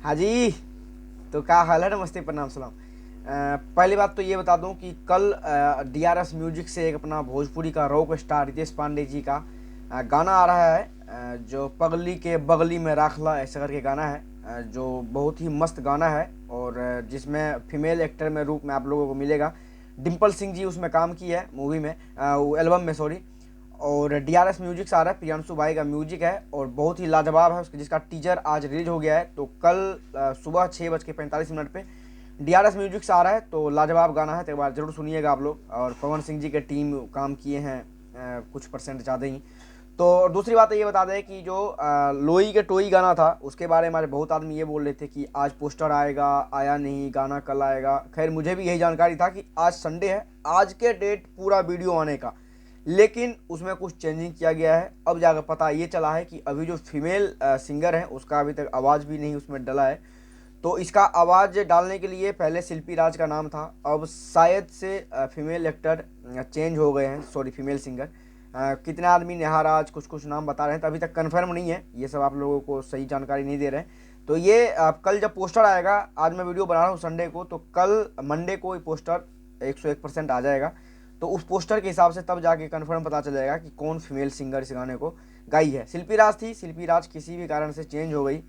हाँ जी। तो क्या हाल है? नमस्ते, प्रणाम, सलाम। पहली बात तो ये बता दूं कि कल डीआरएस म्यूजिक से एक अपना भोजपुरी का रॉक स्टार रितेश पांडे जी का गाना आ रहा है, जो पगली के बगली में राखला ऐसा करके गाना है, जो बहुत ही मस्त गाना है। और जिसमें फीमेल एक्टर में रूप में आप लोगों को मिलेगा। डिम्पल सिंह जी उसमें काम की है मूवी में, वो एल्बम में, सॉरी। और डीआरएस म्यूजिक से आ रहा है, प्रियांशु भाई का म्यूजिक है और बहुत ही लाजवाब है उसका, जिसका टीजर आज रिलीज हो गया है। तो कल सुबह 6:45 पे डीआरएस म्यूजिक से आ रहा है। तो लाजवाब गाना है, तो एक बार जरूर सुनिएगा आप लोग। और पवन सिंह जी के टीम काम किए हैं कुछ परसेंट ज़्यादा ही। तो दूसरी बात ये बता दें कि जो लोई के टोई गाना था उसके बारे में हमारे बहुत आदमी ये बोल रहे थे कि आज पोस्टर आएगा, आया नहीं, गाना कल आएगा। खैर मुझे भी यही जानकारी था कि आज संडे है, आज के डेट पूरा वीडियो आने का, लेकिन उसमें कुछ चेंजिंग किया गया है। अब जाकर पता ये चला है कि अभी जो फीमेल सिंगर है उसका अभी तक आवाज़ भी नहीं उसमें डला है। तो इसका आवाज़ डालने के लिए पहले शिल्पी राज का नाम था, अब शायद से फीमेल एक्टर चेंज हो गए हैं, सॉरी फीमेल सिंगर। कितने आदमी, नेहा राज, कुछ कुछ नाम बता रहे हैं, तो अभी तक कंफर्म नहीं है, ये सब आप लोगों को सही जानकारी नहीं दे रहे हैं। तो ये कल जब पोस्टर आएगा, आज मैं वीडियो बना रहा हूँ संडे को, तो कल मंडे को ये पोस्टर 101% आ जाएगा। तो उस पोस्टर के हिसाब से तब जाके कंफर्म पता चल जाएगा कि कौन फीमेल सिंगर इस गाने को गाई है। शिल्पी राज थी, शिल्पी राज किसी भी कारण से चेंज हो गई,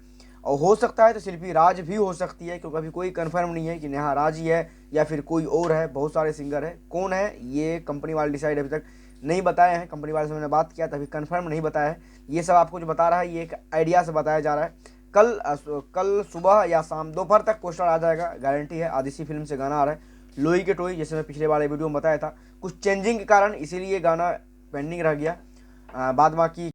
और हो सकता है तो शिल्पी राज भी हो सकती है, क्योंकि अभी कोई कंफर्म नहीं है कि नेहा राज ही है या फिर कोई और है। बहुत सारे सिंगर है, कौन है ये कंपनी वाले डिसाइड अभी तक नहीं बताए हैं। कंपनी वाले से मैंने बात किया, तभी कंफर्म नहीं बताया है। ये सब आपको जो बता रहा है ये एक आइडिया से बताया जा रहा है। कल सुबह या शाम दोपहर तक पोस्टर आ जाएगा, गारंटी है। आदिशी फिल्म से गाना आ रहा है, लोई के टोई, जैसे मैं पिछले वाले वीडियो में बताया था। कुछ चेंजिंग के कारण इसीलिए गाना पेंडिंग रह गया। बाद बाकी